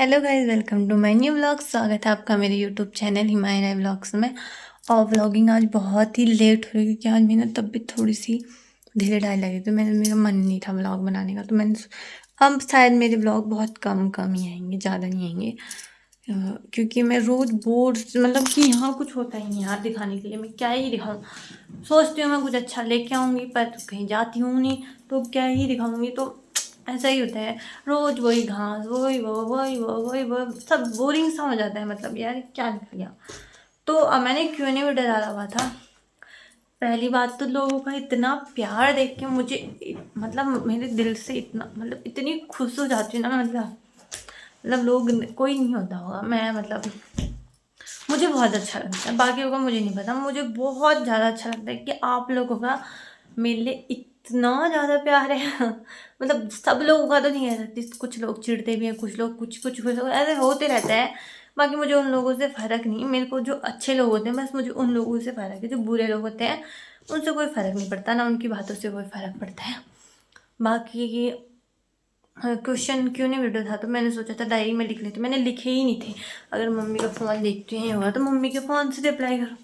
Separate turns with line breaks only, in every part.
Hello guys, welcome to my new vlog. स्वागत है आपका मेरे यूट्यूब चैनल हिमायरा व्लॉग्स में। और व्लॉगिंग आज बहुत ही लेट हो रही है क्योंकि आज मेरी ना तबीयत थोड़ी सी ढीले ढाई लगी, तो मेरा मन नहीं था व्लॉग बनाने का। तो मैंने अब शायद मेरे व्लॉग बहुत कम कम ही आएंगे, ज़्यादा नहीं आएंगे। क्योंकि मैं रोज़ बोर, मतलब कि यहाँ कुछ होता ही नहीं यार दिखाने के लिए। मैं क्या ही दिखाऊँ, सोचती हूँ मैं कुछ अच्छा लेके आऊँगी पर कहीं जाती हूँ नहीं, तो क्या ही दिखाऊँगी। तो ऐसा ही होता है, रोज़ वही घास, वही वो सब बोरिंग सा हो जाता है। मतलब यार क्या लिख लिया। तो अब मैंने Q&A वीडियो डाला हुआ था। पहली बात तो लोगों का इतना प्यार देख के मुझे मतलब मेरे दिल से इतना, मतलब इतनी खुश हो जाती हूँ ना। मतलब लोग, कोई नहीं होता होगा, मैं मतलब मुझे बहुत अच्छा लगता है। बाकियों का मुझे नहीं पता, मुझे बहुत ज़्यादा अच्छा लगता है कि आप लोगों का मेरे लिए इतना ज़्यादा प्यार है। मतलब सब लोगों का तो नहीं कह सकती, कुछ लोग चिढ़ते भी हैं, कुछ लोग कुछ लोग ऐसे होते रहता है। बाकी मुझे उन लोगों से फ़र्क नहीं, मेरे को जो अच्छे लोग होते हैं बस मुझे उन लोगों से फ़र्क है। जो बुरे लोग होते हैं उनसे कोई फ़र्क नहीं पड़ता, ना उनकी बातों से कोई फ़र्क पड़ता है। बाकी क्वेश्चन क्यों नहीं वीडियो था, तो मैंने सोचा था डायरी में लिख लेती। मैंने लिखे ही नहीं थे। अगर मम्मी का फ़ोन देखते ही होगा तो मम्मी के फ़ोन से रिप्लाई करूँ,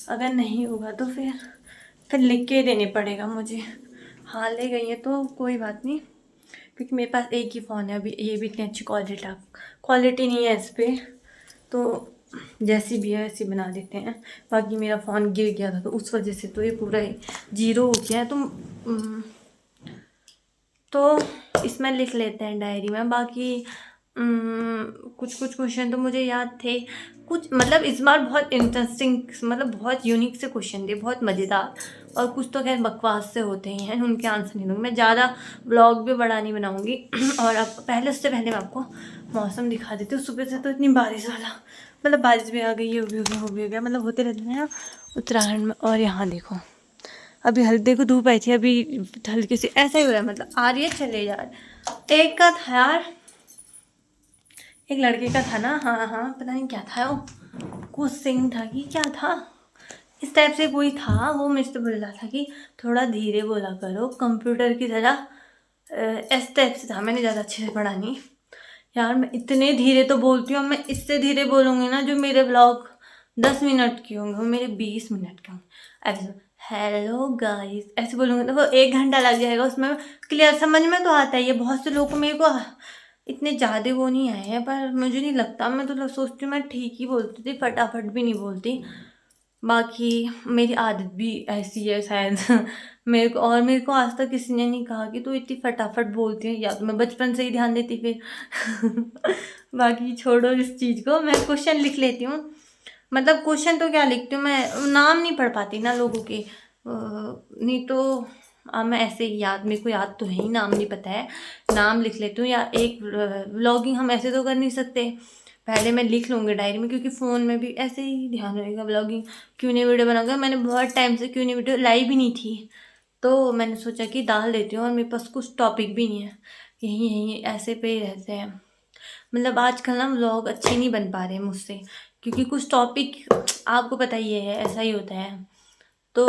अगर नहीं होगा तो फिर लिख के देने पड़ेगा मुझे। हाँ ले गई है तो कोई बात नहीं, क्योंकि मेरे पास एक ही फ़ोन है अभी। ये भी इतनी अच्छी क्वालिटी नहीं है इस पर, तो जैसी भी है वैसी बना देते हैं। बाकी मेरा फ़ोन गिर गया था तो उस वजह से तो ये पूरा जीरो हो गया है। तो इसमें लिख लेते हैं डायरी में। बाकी कुछ कुछ क्वेश्चन तो मुझे याद थे, कुछ मतलब इस बार बहुत इंटरेस्टिंग, मतलब बहुत यूनिक से क्वेश्चन थे, बहुत मज़ेदार। और कुछ तो खैर बकवास से होते ही हैं, उनके आंसर नहीं दूँगी। मैं ज़्यादा व्लॉग भी बड़ा नहीं बनाऊँगी। और अब उससे पहले मैं आपको मौसम दिखा देती हूँ। सुबह से तो इतनी बारिश वाला, मतलब बारिश भी आ गई, ये भी हो गया, वो भी हो गया, मतलब होते रहते हैं उत्तराखंड में। और यहाँ देखो, अभी हल्के को धूप आई थी, अभी हल्के से ऐसा ही हो रहा है, मतलब आ रही है चले जा रही। एक का था यार, एक लड़के का था ना, हाँ हाँ पता नहीं क्या था वो, कुछ सिंह था कि क्या था, इस टाइप से कोई था। वो मुझसे बोल रहा था कि थोड़ा धीरे बोला करो कंप्यूटर की तरह। इस टाइप से था। मैंने ज़्यादा अच्छे से पढ़ा नहीं यार, मैं इतने धीरे तो बोलती हूँ। मैं इससे धीरे बोलूँगी ना, जो मेरे ब्लॉग 10 मिनट के होंगे वो मेरे 20 मिनट के होंगे। ऐसे हेलो गाइस ऐसे बोलूँगी तो वो 1 घंटा लग जाएगा उसमें। क्लियर समझ में तो आता है। ये बहुत से लोग को, मेरे को इतने ज़्यादा वो नहीं आए हैं, पर मुझे नहीं लगता। मैं तो सोचती हूँ मैं ठीक ही बोलती थी, फटाफट भी नहीं बोलती। बाकी मेरी आदत भी ऐसी है शायद। मेरे को आज तक किसी ने नहीं कहा कि तू इतनी फटाफट बोलती है, या तो मैं बचपन से ही ध्यान देती फिर। बाकी छोड़ो इस चीज़ को, मैं क्वेश्चन लिख लेती हूँ। मतलब क्वेश्चन तो क्या लिखती हूँ, मैं नाम नहीं पढ़ पाती ना लोगों के। नहीं तो मैं ऐसे ही याद, मेरे को याद तो है ही, नाम नहीं पता है, नाम लिख लेती हूँ। या एक व्लॉगिंग हम ऐसे तो कर नहीं सकते, पहले मैं लिख लूँगी डायरी में, क्योंकि फ़ोन में भी ऐसे ही ध्यान रहेगा। व्लॉगिंग Q&A वीडियो बनाऊँगा, मैंने बहुत टाइम से Q&A वीडियो लाई भी नहीं थी, तो मैंने सोचा कि डाल देती हूँ। और मेरे पास कुछ टॉपिक भी नहीं है, यहीं यहीं ऐसे पे ही रहते हैं। मतलब आजकल ना व्लॉग अच्छे नहीं बन पा रहे हैं मुझसे, क्योंकि कुछ टॉपिक आपको पता ही है, ऐसा ही होता है। तो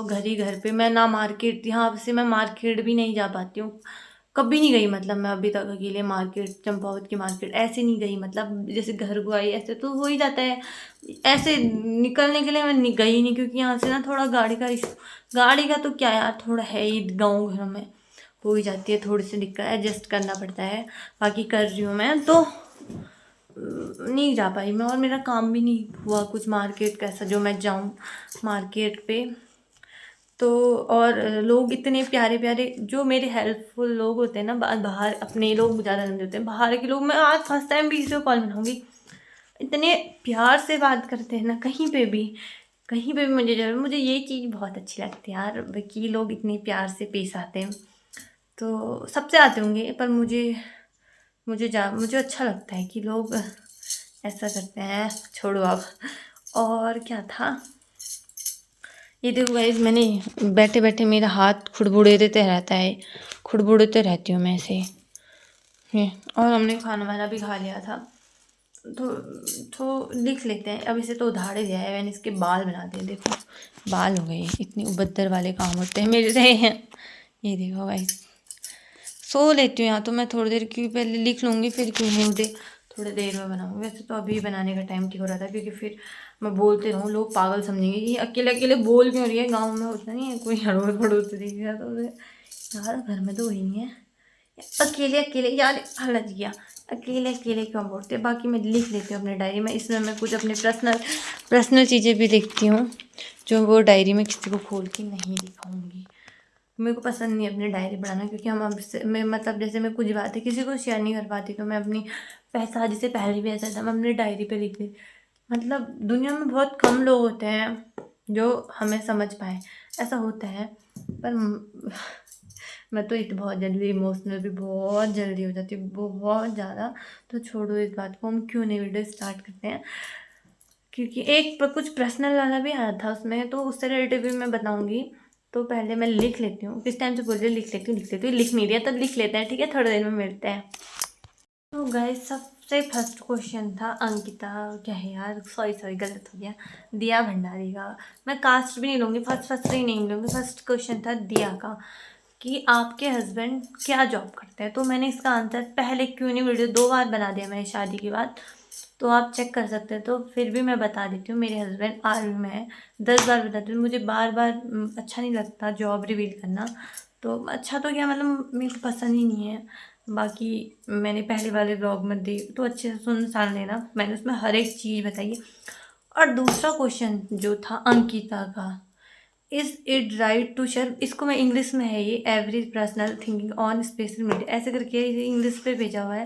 घर ही घर पे, मैं ना मार्केट, यहाँ से मैं मार्केट भी नहीं जा पाती हूँ, कभी नहीं गई। मतलब मैं अभी तक अकेले मार्केट, चंपावत की मार्केट ऐसे नहीं गई। मतलब जैसे घर को आई ऐसे तो हो ही जाता है, ऐसे निकलने के लिए मैं गई नहीं, क्योंकि यहाँ से ना थोड़ा गाड़ी का इशू। गाड़ी का तो क्या यार, थोड़ा है ही, गाँव घरों में हो ही जाती है थोड़ी सी दिक्कत, एडजस्ट करना पड़ता है। बाकी कर रही हूँ मैं तो, नहीं जा पाई मैं। और मेरा काम भी नहीं हुआ कुछ मार्केट का ऐसा जो मैं जाऊँ मार्केट पे। तो और लोग इतने प्यारे प्यारे जो मेरे हेल्पफुल लोग होते हैं ना, बाहर अपने लोग ज़्यादा गंदे होते हैं, बाहर के लोग, मैं आज फर्स्ट टाइम भी किसी को कॉल बनाऊँगी, इतने प्यार से बात करते हैं ना, कहीं पे भी मुझे ये चीज़ बहुत अच्छी लगती है यार, कि लोग इतने प्यार से पेश आते हैं। तो सबसे आते होंगे, पर मुझे अच्छा लगता है कि लोग ऐसा करते हैं। छोड़ो अब, और क्या था, ये देखो गाइस, मैंने बैठे बैठे मेरा हाथ खुड़बुड़ाते रहता है, खुड़बुड़ाते रहती हूँ मैं ऐसे ये। और हमने खाना वाना भी खा लिया था, तो लिख लेते हैं। अब इसे तो उधार दिया है मैंने, इसके बाल बना दिए, देखो बाल हो गए। इतनी उबद्दर वाले काम होते हैं मेरे से। ये देखो गाइस, सो लेती हूँ। यहाँ तो मैं थोड़ी देर की पहले लिख लूँगी, फिर क्यों नहीं उठे थोड़ी देर में बनाऊँगी। वैसे तो अभी बनाने का टाइम ठीक हो रहा था, क्योंकि फिर मैं बोलते रहूँ लोग पागल समझेंगे कि अकेले अकेले बोल क्यों रही है। गाँव में होता नहीं है, कोई अड़ोस पड़ोस से दिखेगा तो उसे, यार घर में तो वही नहीं है, अकेले अकेले यार हलत गया, अकेले अकेले क्यों बोलते। बाकी मैं लिख लेती हूँ अपने डायरी में। इसमें मैं कुछ अपने पर्सनल चीज़ें भी लिखती हूँ, जो वो डायरी में किसी को खोल के नहीं दिखाऊंगी। मेरे को पसंद नहीं है अपनी डायरी पढ़ाना, क्योंकि हम अब से मैं मतलब जैसे मैं कुछ बातें किसी को शेयर नहीं कर पाती, तो मैं अपनी शादी से पहले भी ऐसा था, मैं अपनी डायरी पे लिख दी। मतलब दुनिया में बहुत कम लोग होते हैं जो हमें समझ पाए, ऐसा होता है। पर मैं तो बहुत जल्दी इमोशनल भी बहुत जल्दी हो जाती हूँ, बहुत ज़्यादा। तो छोड़ो इस बात को, हम क्यों नहीं वीडियो स्टार्ट करते हैं, क्योंकि एक कुछ पर्सनल वाला भी आया था उसमें, तो उससे रिलेटेड भी मैं बताऊंगी। तो पहले मैं लिख लेती हूँ, किस टाइम से बोल रही हूँ लिख लेती हूँ, लिख नहीं दिया तब लिख लेते हैं, ठीक है, थोड़ी देर में मिलते हैं। तो गाइस सबसे फर्स्ट क्वेश्चन था अंकिता, क्या है यार, सॉरी गलत हो गया, दिया भंडारी का। मैं कास्ट भी नहीं लूँगी, फर्स्ट से ही नहीं लूँगी। फर्स्ट क्वेश्चन था दिया का कि आपके हस्बैंड क्या जॉब करते हैं। तो मैंने इसका आंसर पहले क्यों नहीं वीडियो 2 बार बना दिया मैंने शादी के बाद, तो आप चेक कर सकते हैं। तो फिर भी मैं बता देती हूँ, मेरे हस्बैंड आर्मी में है। 10 बार बताती हूँ, मुझे बार बार अच्छा नहीं लगता जॉब रिवील करना। तो अच्छा तो क्या, मतलब मेरे को पसंद ही नहीं है। बाकी मैंने पहले वाले ब्लॉग में दी तो अच्छे से सुन लेना, मैंने उसमें हर एक चीज़ बताई है। और दूसरा क्वेश्चन जो था अंकिता का, is it right to share, इसको मैं इंग्लिश में है, ये average personal thinking on special media ऐसे करके इसे इंग्लिश पे भेजा हुआ है।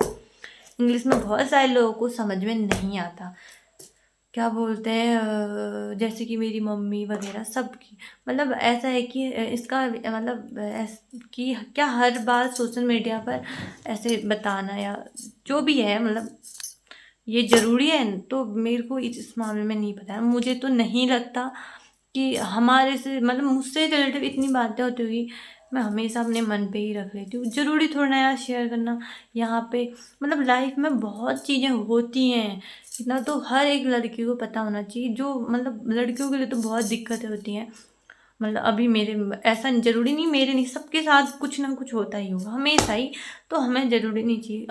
इंग्लिश में बहुत सारे लोगों को समझ में नहीं आता, क्या बोलते हैं जैसे कि मेरी मम्मी वगैरह सबकी, मतलब ऐसा है कि इसका मतलब कि क्या हर बार सोशल मीडिया पर ऐसे बताना या जो भी है, मतलब ये ज़रूरी है। तो मेरे को इस मामले में नहीं पता है, मुझे तो नहीं लगता कि हमारे से मतलब मुझसे रिलेटिव इतनी बातें होती होगी। मैं हमेशा अपने मन पे ही रख लेती हूँ, ज़रूरी थोड़ा ना यार शेयर करना यहाँ पे। मतलब लाइफ में बहुत चीज़ें होती हैं, इतना तो हर एक लड़की को पता होना चाहिए। जो मतलब लड़कियों के लिए तो बहुत दिक्कतें होती हैं, मतलब अभी मेरे ऐसा ज़रूरी नहीं, मेरे नहीं, सबके साथ कुछ ना कुछ होता ही होगा हमेशा ही। तो हमें ज़रूरी नहीं चाहिए,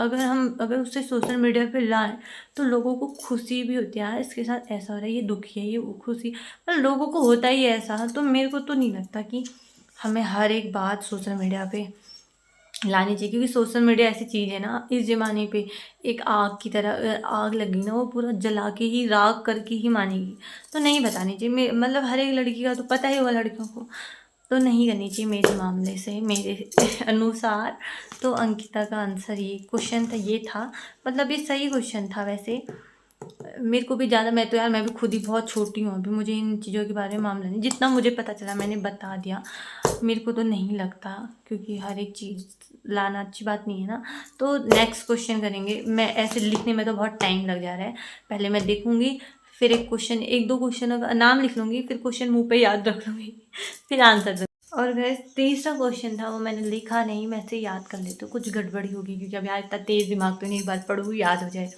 अगर उससे सोशल मीडिया पे लाएं तो लोगों को खुशी भी होती है, यार इसके साथ ऐसा हो रहा है, ये दुखी है, ये वो खुशी, मतलब लोगों को होता ही है ऐसा। तो मेरे को तो नहीं लगता कि हमें हर एक बात सोशल मीडिया पे लानी चाहिए, क्योंकि सोशल मीडिया ऐसी चीज़ है ना, इस ज़माने पे एक आग की तरह, आग लगी ना वो पूरा जला के ही राख करके ही मानेगी। तो नहीं बतानी चाहिए, मतलब हर एक लड़की का तो पता ही होगा लड़कियों को, तो नहीं करनी चाहिए मेरे मामले से, मेरे अनुसार। तो अंकिता का आंसर ये क्वेश्चन था, ये था, मतलब ये सही क्वेश्चन था वैसे। मेरे को भी ज़्यादा, मैं तो यार मैं भी खुद ही बहुत छोटी हूँ अभी, मुझे इन चीज़ों के बारे में मामला नहीं, जितना मुझे पता चला मैंने बता दिया। मेरे को तो नहीं लगता, क्योंकि हर एक चीज़ लाना अच्छी बात नहीं है ना। तो नेक्स्ट क्वेश्चन करेंगे, मैं ऐसे लिखने में तो बहुत टाइम लग जा रहा है, पहले मैं देखूँगी, फिर एक दो क्वेश्चन का नाम लिख लूँगी, फिर क्वेश्चन मुँह पे याद रख लूँगी, फिर आंसर दूँगी। और वैसे तीसरा क्वेश्चन था वो मैंने लिखा नहीं, मैं ऐसे याद कर लेती हूँ, कुछ गड़बड़ी होगी क्योंकि अब यार इतना तेज़ दिमाग तो नहीं, एक बार पढ़ूँ याद हो जाए।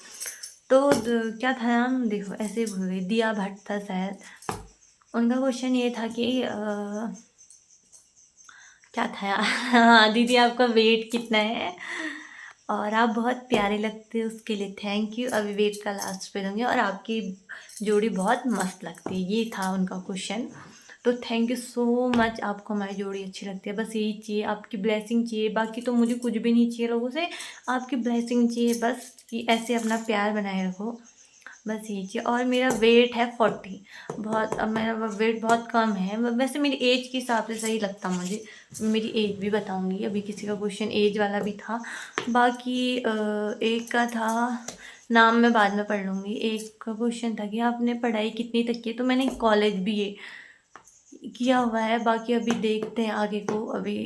तो क्या था नाम, देखो ऐसे ही भूल गई, दिया भट्ट था शायद। उनका क्वेश्चन ये था कि क्या था यार हाँ दीदी आपका वेट कितना है और आप बहुत प्यारे लगते हो, उसके लिए थैंक यू। अभी वेट का लास्ट पे दूँगी, और आपकी जोड़ी बहुत मस्त लगती है, ये था उनका क्वेश्चन। तो थैंक यू सो मच, आपको हमारी जोड़ी अच्छी लगती है, बस यही चाहिए, आपकी ब्लेसिंग चाहिए, बाकी तो मुझे कुछ भी नहीं चाहिए लोगों से, आपकी ब्लेसिंग चाहिए बस, कि ऐसे अपना प्यार बनाए रखो, बस यही चाहिए। और मेरा वेट है 40, बहुत, अब मेरा वेट बहुत कम है, वैसे मेरी एज के हिसाब से सही लगता मुझे, मेरी एज भी बताऊंगी। अभी किसी का क्वेश्चन एज वाला भी था, बाकी एक का था, नाम मैं बाद में पढ़ लूँगी। एक का क्वेश्चन था कि आपने पढ़ाई कितनी तक की है, तो मैंने कॉलेज भी ये किया हुआ है, बाकी अभी देखते हैं आगे को, अभी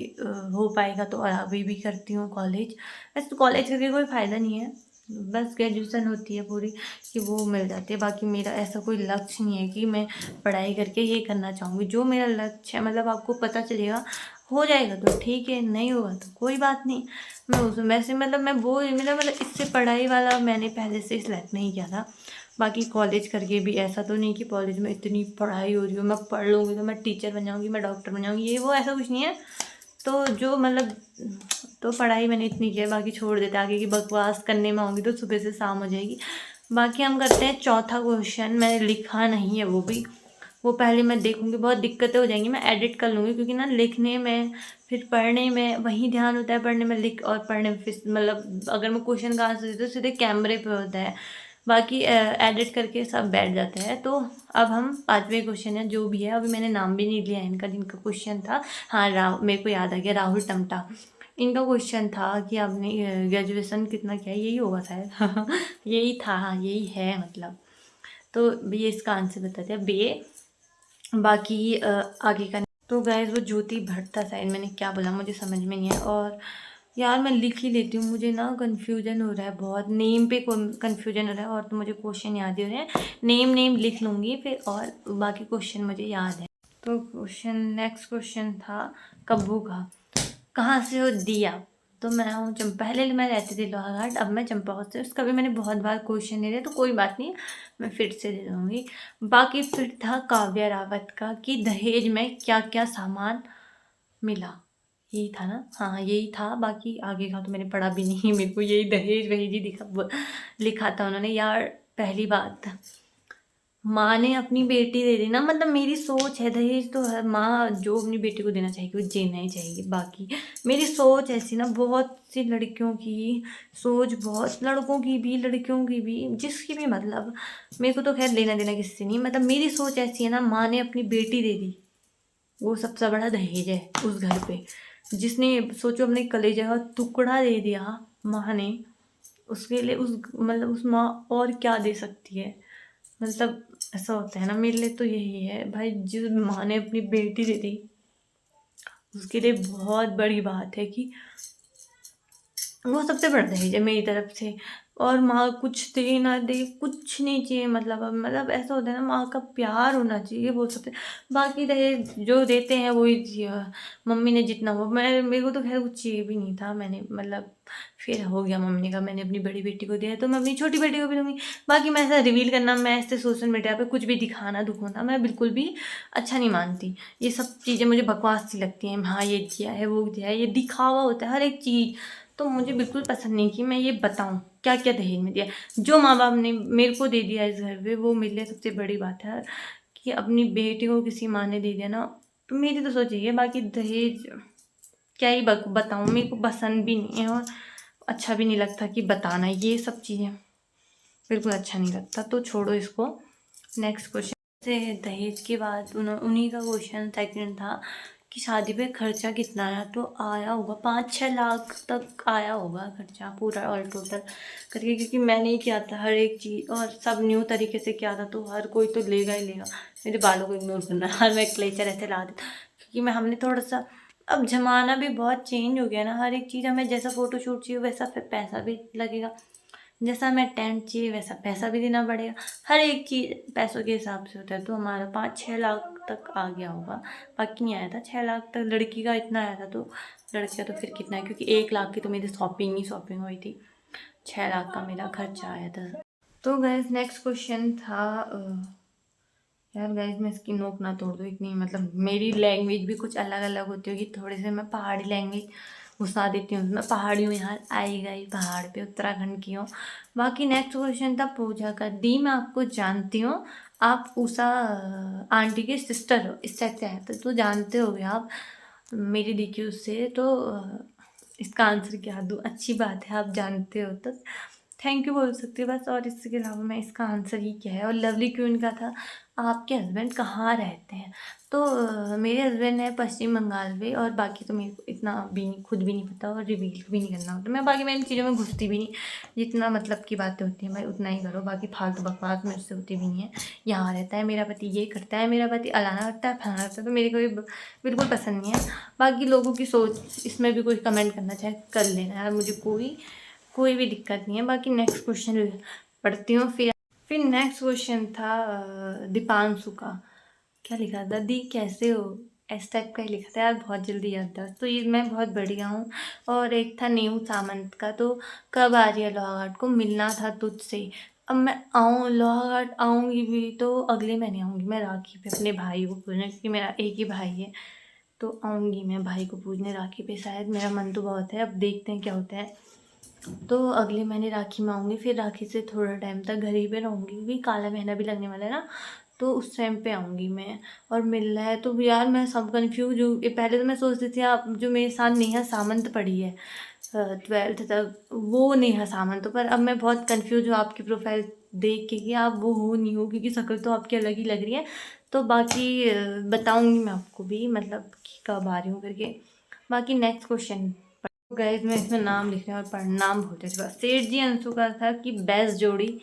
हो पाएगा तो, और अभी भी करती हूँ कॉलेज। वैसे तो कॉलेज करके कोई फ़ायदा नहीं है, बस ग्रेजुएशन होती है पूरी कि वो मिल जाती है। बाकी मेरा ऐसा कोई लक्ष्य नहीं है कि मैं पढ़ाई करके ये करना चाहूँगी, जो मेरा लक्ष्य है, मतलब आपको पता चलेगा, हो जाएगा तो ठीक है, नहीं होगा तो कोई बात नहीं। मैं उसमें वैसे मतलब मैं वो मेरा मतलब इससे पढ़ाई वाला मैंने पहले से सिलेक्ट नहीं किया था। बाकी कॉलेज करके भी ऐसा तो नहीं कि कॉलेज में इतनी पढ़ाई हो रही हो, मैं पढ़ लूँगी तो मैं टीचर बन जाऊँगी, मैं डॉक्टर बन जाऊँगी, ये वो ऐसा कुछ नहीं है। तो जो मतलब तो पढ़ाई मैंने इतनी की है, बाकी छोड़ देते हैं, आगे की बकवास करने में होंगी तो सुबह से शाम हो जाएगी। बाकी हम करते हैं चौथा क्वेश्चन। मैंने लिखा नहीं है वो पहले मैं देखूंगी, बहुत दिक्कतें हो जाएंगी, मैं एडिट कर लूँगी क्योंकि ना लिखने में फिर पढ़ने में वही ध्यान होता है, पढ़ने में लिख और पढ़ने में फिर मतलब अगर मैं क्वेश्चन का आंसर देती हूँ तो सीधे कैमरे पे होता है, बाकी एडिट करके सब बैठ जाते हैं। तो अब हम पाँचवें क्वेश्चन है जो भी है, अभी मैंने नाम भी नहीं लिया है इनका, जिनका क्वेश्चन था। हाँ, मेरे को याद आ गया, राहुल टमटा। इनका क्वेश्चन था कि आपने ग्रेजुएशन कितना किया है, यही होगा शायद यही था, हाँ यही है मतलब। तो ये इसका आंसर बताते हैं बे। बाकी आगे का तो गैस वो ज्योति भट्ट था शायद, मैंने क्या बोला मुझे समझ में नहीं है। और यार मैं लिख ही लेती हूँ, मुझे ना कन्फ्यूजन हो रहा है बहुत, नेम पे कन्फ्यूजन हो रहा है, और तो मुझे क्वेश्चन याद ही हो रहे हैं। नेम लिख लूँगी फिर, और बाकी क्वेश्चन मुझे याद है। तो नेक्स्ट क्वेश्चन था कब्बू का, कहाँ से हो दिया। तो मैं हूँ पहले मैं रहती थी लोहाघाट, अब मैं चंपावत से। उसका भी मैंने बहुत बार क्वेश्चन दे दिया तो कोई बात नहीं, मैं फिर से दे दूँगी। बाकी फिर था काव्या रावत का कि दहेज में क्या क्या सामान मिला, यही था ना, हाँ यही था। बाकी आगे का तो मैंने पढ़ा भी नहीं, मेरे को यही दहेज वहेज ही लिखा था उन्होंने। यार पहली बात, माँ ने अपनी बेटी दे दी ना, मतलब मेरी सोच है दहेज तो हर माँ जो अपनी बेटी को देना चाहेगी वो देना ही चाहिए। बाकी मेरी सोच ऐसी ना, बहुत सी लड़कियों की सोच, बहुत लड़कों की भी लड़कियों की भी, जिसकी भी, मतलब मेरे को तो खैर लेना देना किसी से नहीं, मतलब मेरी सोच ऐसी है ना, माँ ने अपनी बेटी दे दी, वो सबसे बड़ा दहेज है उस घर पे। जिसने सोचो अपने कलेजे का टुकड़ा दे दिया माँ ने, उसके लिए उस मतलब उस माँ और क्या दे सकती है। मतलब ऐसा होता है ना, मेरे लिए तो यही है भाई, जिस माँ ने अपनी बेटी दे दी उसके लिए बहुत बड़ी बात है कि वो सबसे बड़ा दहेज है मेरी तरफ से। और माँ कुछ दे ना दे, कुछ नहीं चाहिए, मतलब ऐसा होता है ना, माँ का प्यार होना चाहिए वो सबसे। बाकी दहेज जो देते हैं वही मम्मी ने जितना वो, मेरे को तो खैर कुछ चाहिए भी नहीं था, मैंने मतलब फिर हो गया मम्मी ने कहा मैंने अपनी बड़ी बेटी को दिया है तो मैं अपनी छोटी बेटी को भी दूंगी। बाकी मैं ऐसा रिवील करना, मैं ऐसे सोशल मीडिया पे कुछ भी दिखाना दुखाना मैं बिल्कुल भी अच्छा नहीं मानती। ये सब चीज़ें मुझे बकवास सी लगती हैं, हाँ ये दिया है वो दिया है, ये दिखावा होता है हर एक चीज़। तो मुझे बिल्कुल पसंद नहीं कि मैं ये बताऊँ क्या क्या दहेज में दिया। जो माँ बाप ने मेरे को दे दिया इस घर पे, वो मेरे लिए सबसे बड़ी बात है। कि अपनी बेटी को किसी माँ ने दे दिया ना, तो मेरी तो सोच यही है। बाकी दहेज क्या ही बताऊँ, मेरे को पसंद भी नहीं है और अच्छा भी नहीं लगता कि बताना, ये सब चीज़ें बिल्कुल अच्छा नहीं लगता, तो छोड़ो इसको। नेक्स्ट क्वेश्चन से दहेज के बाद उन्हीं का क्वेश्चन सेकंड था कि शादी पे खर्चा कितना आया। तो आया होगा 5-6 लाख तक आया होगा खर्चा पूरा ऑल टोटल करके, क्योंकि मैंने ही किया था हर एक चीज़ और सब न्यू तरीके से किया था, तो हर कोई तो लेगा ही लेगा। मेरे बालों को इग्नोर करना, हर मैं क्लेचर ऐसे ला देता क्योंकि हमने थोड़ा सा, अब ज़माना भी बहुत चेंज हो गया ना, हर एक चीज़ हमें जैसा फ़ोटोशूट चाहिए वैसा फिर पैसा भी लगेगा, जैसा हमें टेंट चाहिए वैसा पैसा भी देना पड़ेगा। हर एक चीज़ पैसों के हिसाब से होता है, तो हमारा 5-6 लाख तक आ गया होगा। बाकी नहीं आया था 6 लाख तक, लड़की का इतना आया था, तो लड़के का तो फिर कितना है, क्योंकि 1 लाख की तो मेरी शॉपिंग हुई थी, 6 लाख का मेरा खर्चा आया था। तो गैस नेक्स्ट क्वेश्चन था यार गैस मैं इसकी नोक ना तोड़ दूँ इतनी, मतलब मेरी लैंग्वेज भी कुछ अलग अलग होती होगी थोड़े से, मैं पहाड़ी लैंग्वेज घुसा देती हूँ, मैं पहाड़ी हूँ यार, आई गई पहाड़ पे, उत्तराखंड की हूँ। बाकी नेक्स्ट क्वेश्चन था पूजा का, दी मैं आपको जानती हूँ, आप उषा आंटी के सिस्टर हो, इस टाइप से आया था, तो जानते हो आप मेरी दी की उससे। तो इसका आंसर क्या दूँ, अच्छी बात है आप जानते हो तो थैंक यू बोल सकती हूँ बस, और इसके अलावा मैं इसका आंसर ही क्या है। और लवली क्वीन का था आपके हस्बैंड कहाँ रहते हैं। तो मेरे हस्बैंड है पश्चिम बंगाल में, और बाकी तो मेरे को इतना भी नहीं, खुद भी नहीं पता और रिवील भी नहीं करना होता। मैं इन चीज़ों में घुसती भी नहीं, जितना मतलब की बातें होती हैं भाई उतना ही करो, बाकी फालतू बकवास मुझसे होती भी नहीं है। यहाँ रहता है मेरा पति, ये करता है मेरा पति, अलाना करता है फलाना करता है, तो मेरे को ये बिल्कुल पसंद नहीं है। बाकी लोगों की सोच इसमें भी कोई कमेंट करना चाहे कर लेना यार, मुझे कोई भी दिक्कत नहीं है। बाकी नेक्स्ट क्वेश्चन पढ़ती हूँ। फिर नेक्स्ट क्वेश्चन था दीपांशु का, क्या लिखा था, दी कैसे हो, इस टाइप का ही लिखा था यार, बहुत जल्दी याद था, तो ये मैं बहुत बढ़िया हूँ। और एक था नीहू सामंत का, तो कब आ रही है लोहाघाट को, मिलना था तुझसे। अब मैं लोहाघाट आऊँगी भी तो अगले महीने आऊँगी मैं, राखी पे अपने भाई को पूछने, क्योंकि मेरा एक ही भाई है, तो आऊँगी मैं भाई को पूजने राखी पे, शायद मेरा मन तो बहुत है, अब देखते हैं क्या होता है। तो अगले महीने राखी में आऊँगी, फिर राखी से थोड़ा टाइम तक घर ही पे रहूँगी क्योंकि काला महीना भी लगने वाला है ना, तो उस टाइम पे आऊँगी मैं। और मिलना है तो यार मैं सब कन्फ्यूज हूँ। पहले तो मैं सोचती थी आप जो मेरे साथ नेहा सामंत पढ़ी है 12th तक, वो नेहा सामंत, पर अब मैं बहुत कन्फ्यूज हूँ आपकी प्रोफाइल देख के कि आप वो हो नहीं हो, क्योंकि शक्ल तो आपकी अलग ही लग रही है। तो बाकी बताऊँगी मैं आपको भी, मतलब कि कब आ रही हूँ करके। बाकी नेक्स्ट क्वेश्चन गाइस, मैं इसमें नाम लिख रही हूँ और नाम भूलते थे बस। सेठ जी अंशु का था कि बेस्ट जोड़ी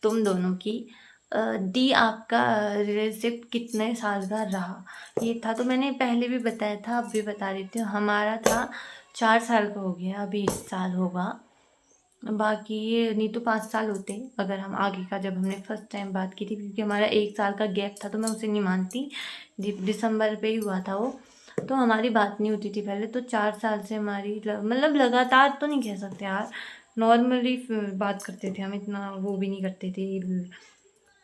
तुम दोनों की। डी आपका रिलेशनशिप कितने साल का रहा, ये था तो मैंने पहले भी बताया था, अब भी बता देती हूँ। हमारा था 4 साल का, हो गया अभी 1 साल होगा। बाकी ये नहीं तो 5 साल होते अगर हम आगे का, जब हमने फर्स्ट टाइम बात की थी, क्योंकि हमारा 1 साल का गैप था तो मैं उसे नहीं मानती। दिसंबर पे ही हुआ था वो, तो हमारी बात नहीं होती थी पहले। तो 4 साल से हमारी मतलब लगातार तो नहीं कह सकते यार, नॉर्मली बात करते थे हम, इतना वो भी नहीं करते थे।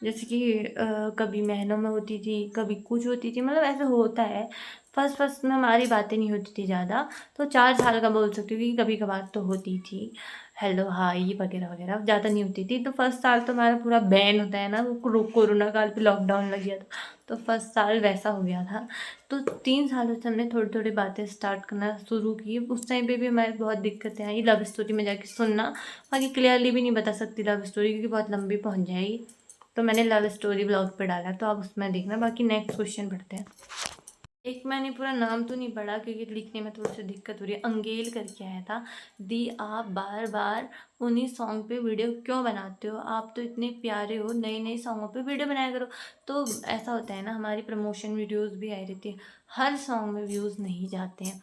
जैसे कि कभी महीनों में होती थी, कभी कुछ होती थी, मतलब ऐसा होता है। फर्स्ट फर्स्ट में हमारी बातें नहीं होती थी ज़्यादा, तो 4 साल का बोल सकती हूँ कि कभी कभार तो होती थी, हेलो हाय वगैरह वगैरह, ज़्यादा नहीं होती थी। तो फर्स्ट साल तो हमारा पूरा बैन होता है ना, वो कोरोना काल पे लॉकडाउन लग गया था, तो फर्स्ट साल वैसा हो गया था। तो 3 सालों से हमने थोड़ी थोड़ी बातें स्टार्ट करना शुरू की। उस टाइम पे भी हमारी बहुत दिक्कतें आई, लव स्टोरी में जाके सुनना, बाकी क्लियरली भी नहीं बता सकती लव स्टोरी क्योंकि बहुत लंबी पहुँच जाएगी। तो मैंने लव स्टोरी ब्लॉग पे डाला, तो आप उसमें देखना। बाकी नेक्स्ट क्वेश्चन पढ़ते हैं। एक मैंने पूरा नाम तो नहीं पढ़ा क्योंकि लिखने में थोड़ी सी दिक्कत हो रही है। अंगेल करके आया था, दी आप बार बार उन्हीं सॉन्ग पे वीडियो क्यों बनाते हो, आप तो इतने प्यारे हो, नए नए सॉन्गों पे वीडियो बनाया करो। तो ऐसा होता है ना, हमारी प्रमोशन वीडियोस भी आई रहती है, हर सॉन्ग में व्यूज़ नहीं जाते हैं।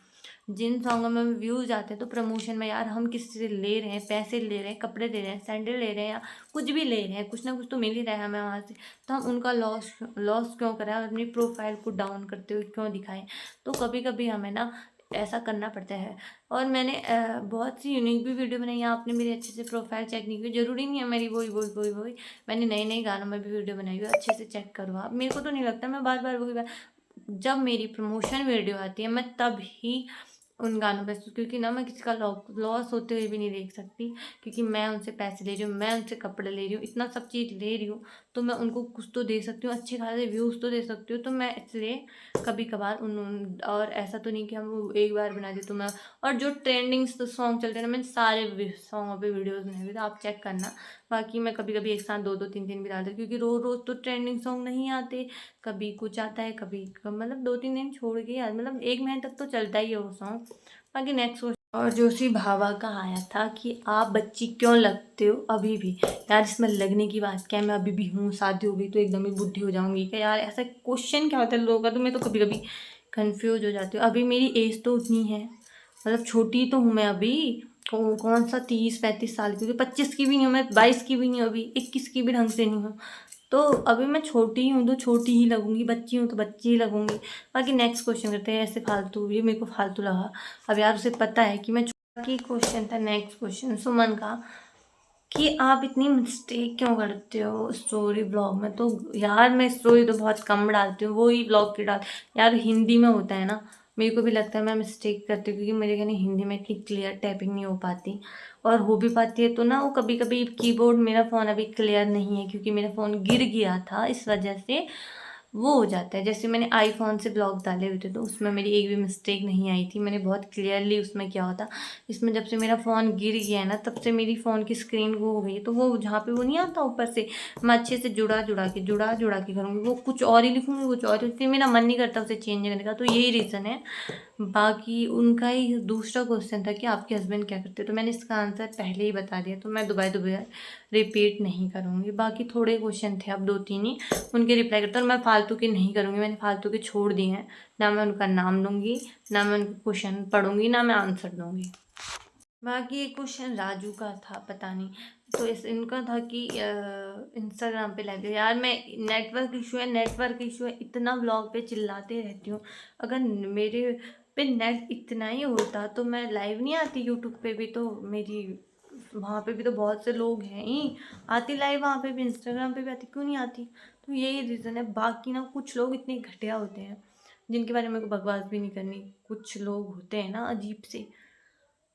जिन सॉन्गों में व्यूज़ आते हैं तो प्रमोशन में यार हम किसी से ले रहे हैं, पैसे ले रहे हैं, कपड़े ले रहे हैं, सैंडल ले रहे हैं, या कुछ भी ले रहे हैं, कुछ ना कुछ तो मिल ही रहा है हमें वहाँ से। तो हम उनका लॉस लॉस क्यों करें, अपनी प्रोफाइल को डाउन करते हुए क्यों दिखाएं। तो कभी कभी हमें ना ऐसा करना पड़ता है। और मैंने बहुत सी यूनिक भी वीडियो बनाई है, आपने मेरी अच्छे से प्रोफाइल चेक नहीं की, जरूरी नहीं है मेरी वही। मैंने नए नए गानों में भी वीडियो बनाई हुई है, अच्छे से चेक करो आप। मेरे को तो नहीं लगता मैं बार बार वही बात, जब मेरी प्रमोशन वीडियो आती है मैं तब ही उन गानों पे, क्योंकि ना मैं किसी का लॉस होते हुए भी नहीं देख सकती, क्योंकि मैं उनसे पैसे ले रही हूँ, मैं उनसे कपड़े ले रही हूँ, इतना सब चीज़ ले रही हूँ, तो मैं उनको कुछ तो दे सकती हूँ, अच्छे खासे व्यूज़ तो दे सकती हूँ। तो मैं इसलिए कभी कभार और ऐसा तो नहीं कि हम एक बार बना दे तो मैं, और जो ट्रेंडिंग सॉन्ग चलते हैं ना, मैंने सारे सॉन्गों पे वीडियोज़ बनाए हुए, तो आप चेक करना। बाकी मैं कभी कभी एक साथ दो दो तीन तीन भी डालती हूँ, क्योंकि रोज़ रोज़ तो ट्रेंडिंग सॉन्ग नहीं आते, कभी कुछ आता है, कभी मतलब 2-3 दिन छोड़ के यार, मतलब 1 महीने तक तो चलता ही है वो सॉन्ग। बाकी नेक्स्ट क्वेश्चन, और जोशी भावा का आया था कि आप बच्ची क्यों लगते हो अभी भी। यार इसमें लगने की बात क्या है, मैं अभी भी हूँ, शादी हो गई तो एकदम ही बुढ़ी हो जाऊंगी क्या यार, ऐसा क्वेश्चन क्या होता है लोगों का, तो मैं तो कभी कभी कंफ्यूज हो जाती हूँ। अभी मेरी एज तो उतनी है, मतलब छोटी तो हूँ मैं अभी, कौन सा 30-35 साल की, क्योंकि 25 की भी नहीं हूँ मैं, 22 की भी नहीं हूँ, अभी 21 की भी ढंग से नहीं हूँ। तो अभी मैं छोटी ही हूँ तो छोटी ही लगूंगी, बच्ची हूँ तो बच्ची ही लगूंगी। बाकी नेक्स्ट क्वेश्चन करते हैं, ऐसे फालतू, ये मेरे को फालतू लगा। अब यार उसे पता है कि मैं की क्वेश्चन था, नेक्स्ट क्वेश्चन सुमन का, कि आप इतनी मिस्टेक क्यों करते हो स्टोरी ब्लॉग में। तो यार मैं स्टोरी तो बहुत कम डालती हूँ, वो ही ब्लॉग की डाल, यार हिंदी में होता है ना, मेरे को भी लगता है मैं मिस्टेक करती हूँ, क्योंकि मेरे कहने हिंदी में इतनी क्लियर टाइपिंग नहीं हो पाती, और हो भी पाती है तो ना वो कभी कभी कीबोर्ड, मेरा फ़ोन अभी क्लियर नहीं है क्योंकि मेरा फ़ोन गिर गया था, इस वजह से वो हो जाता है। जैसे मैंने आईफोन से ब्लॉग डाले हुए थे तो उसमें मेरी एक भी मिस्टेक नहीं आई थी, मैंने बहुत क्लियरली उसमें क्या होता। इसमें जब से मेरा फ़ोन गिर गया है ना, तब से मेरी फ़ोन की स्क्रीन वो हो गई है, तो वो जहाँ पे वो नहीं आता ऊपर से, मैं अच्छे से जुड़ा के करूँगी, वो कुछ और ही लिखूँगी, कुछ और ही, फिर मेरा मन नहीं करता उसे चेंज करने का, तो यही रीज़न है। बाकी उनका ही दूसरा क्वेश्चन था कि आपके हस्बैंड क्या करते हैं, तो मैंने इसका आंसर पहले ही बता दिया, तो मैं दोबारा दोबारा रिपीट नहीं करूँगी। बाकी थोड़े क्वेश्चन थे, अब 2-3 ही, उनके रिप्लाई करता हूँ। और मैं फालतू के नहीं करूँगी, मैंने फालतू के छोड़ दिए हैं, ना मैं उनका नाम लूँगी, ना मैं उनका क्वेश्चन पढ़ूँगी, ना मैं आंसर दूँगी। बाकी एक क्वेश्चन राजू का था, पता नहीं, तो इनका था कि इंस्टाग्राम पे लाइव, यार मैं नेटवर्क इशू है, इतना ब्लॉग पे चिल्लाते रहती हूँ। अगर मेरे पे नेट इतना ही होता तो मैं लाइव नहीं आती यूट्यूब पे भी, तो मेरी वहाँ पे भी तो बहुत से लोग हैं ही, आती लाइव वहाँ पे भी, इंस्टाग्राम पे भी आती, क्यों नहीं आती। तो यही रीज़न है। बाकी ना कुछ लोग इतने घटिया होते हैं, जिनके बारे में मेरे को बकवास भी नहीं करनी। कुछ लोग होते हैं ना अजीब से।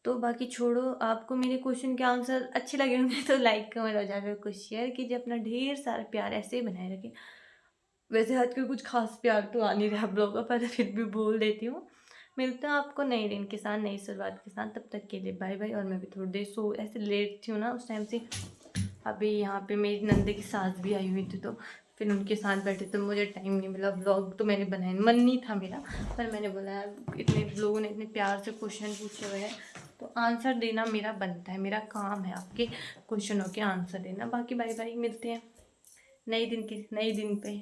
तो बाकी छोड़ो, आपको मेरे क्वेश्चन के आंसर अच्छे लगे होंगे तो लाइक कमेंट और ज़्यादा कुछ शेयर कीजिए। अपना ढेर सारा प्यार ऐसे ही बनाए रखें। वैसे आजकल कुछ खास प्यार तो आ नहीं रहा ब्लॉगर पर, फिर भी बोल देती हूँ। मिलते हैं आपको नए दिन के साथ, नई शुरुआत के साथ। तब तक के लिए बाय बाय। और मैं भी थोड़ी देर ऐसे लेट थी हूँ ना उस टाइम से। अभी यहाँ पे मेरी नंदे की सास भी आई हुई थी, तो फिर उनके साथ बैठे तो मुझे टाइम नहीं मिला। व्लॉग तो मैंने बनाया, मन नहीं था मेरा, पर मैंने बोला यार इतने लोगों ने इतने प्यार से क्वेश्चन पूछे हुए हैं तो आंसर देना मेरा बनता है, मेरा काम है आपके क्वेश्चनों के आंसर देना। बाकी बाय बाय, मिलते हैं नए दिन पे।